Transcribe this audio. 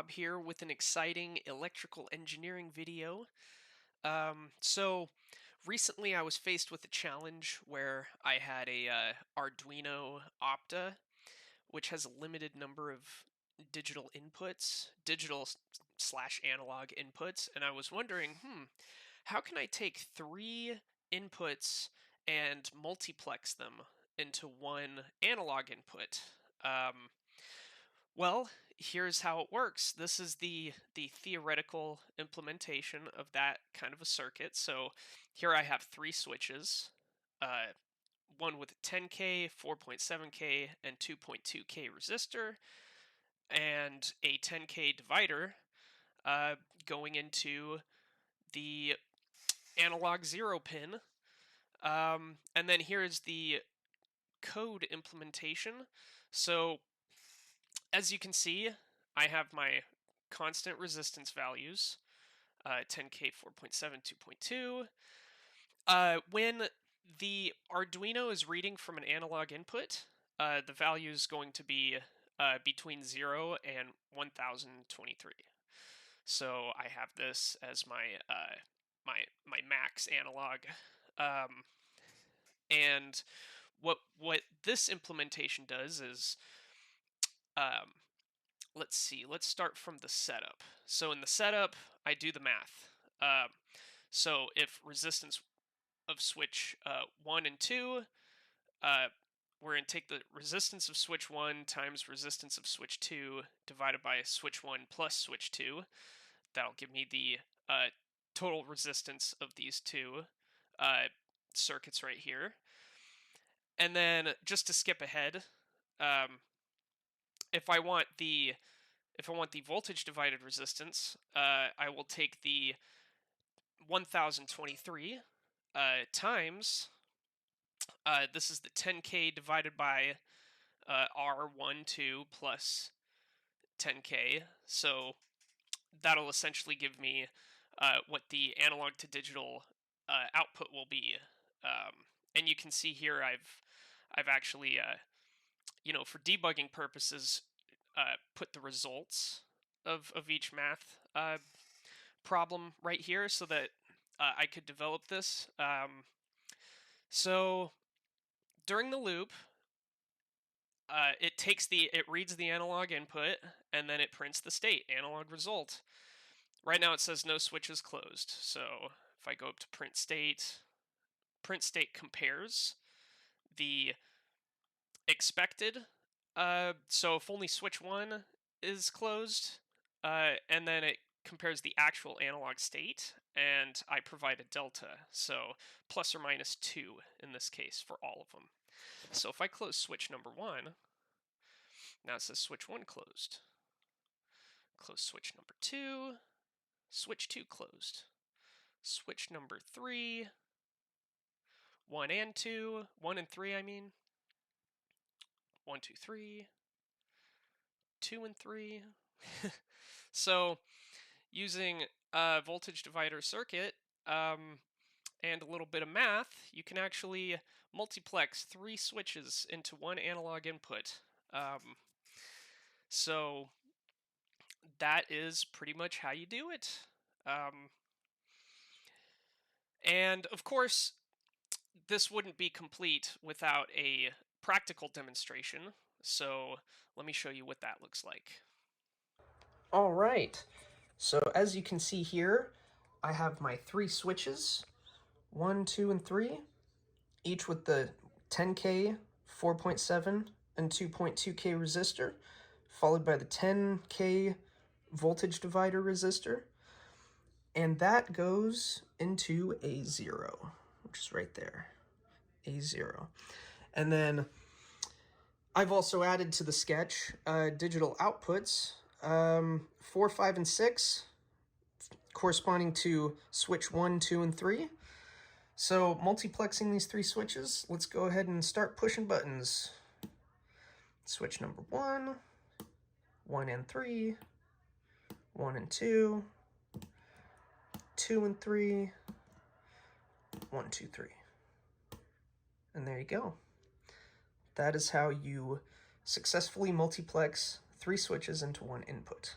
Rob here with an exciting electrical engineering video. So recently I was faced with a challenge where I had a Arduino Opta, which has a limited number of digital inputs, slash analog inputs, and I was wondering, how can I take three inputs and multiplex them into one analog input? Um, well, here's how it works. This is the theoretical implementation of that kind of a circuit. So here I have three switches, uh, one with a 10K, 4.7K, and 2.2K resistor, and a 10K divider going into the analog 0 pin. And then here is the code implementation. So as you can see, I have my constant resistance values, 10K, 4.7, 2.2. When the Arduino is reading from an analog input, the value is going to be between 0 and 1023. So I have this as my max analog. Um, and what this implementation does is um, let's see, let's start from the setup. So in the setup, I do the math. So if resistance of switch 1 and 2, uh, we're going to take the resistance of switch 1 times resistance of switch 2 divided by switch 1 plus switch 2. That'll give me the total resistance of these two uh, circuits right here. And then just to skip ahead, um, if I want the voltage divided resistance, I will take the 1023 times, this is the 10K divided by R12 plus 10K. So that'll essentially give me what the analog to digital output will be. And you can see here I've actually, for debugging purposes, put the results of each math problem right here so that I could develop this. So during the loop, it reads the analog input and then it prints the state analog result. Right now it says no switch is closed. So if I go up to print state compares the expected. So if only switch 1 is closed, and then it compares the actual analog state, and I provide a delta, so plus or minus 2 in this case for all of them. So if I close switch number 1, now it says switch 1 closed. Close switch number 2, switch 2 closed. Switch number 3, 1 and 2, 1 and 3 I mean. 1, 2, 3, 2 and 3. So using a voltage divider circuit and a little bit of math, you can actually multiplex three switches into one analog input. So that is pretty much how you do it. And of course, this wouldn't be complete without a practical demonstration. So let me show you what that looks like. All right, so as you can see here, I have my three switches, 1, 2, and 3, each with the 10K, 4.7, and 2.2K resistor, followed by the 10K voltage divider resistor, and that goes into a 0, which is right there, a 0. And then I've also added to the sketch digital outputs, 4, 5, and 6, corresponding to switch 1, 2, and 3. So multiplexing these three switches, let's go ahead and start pushing buttons. Switch number 1, 1 and 3, 1 and 2, 2 and 3, 1, 2, 3. And there you go. That is how you successfully multiplex three switches into one input.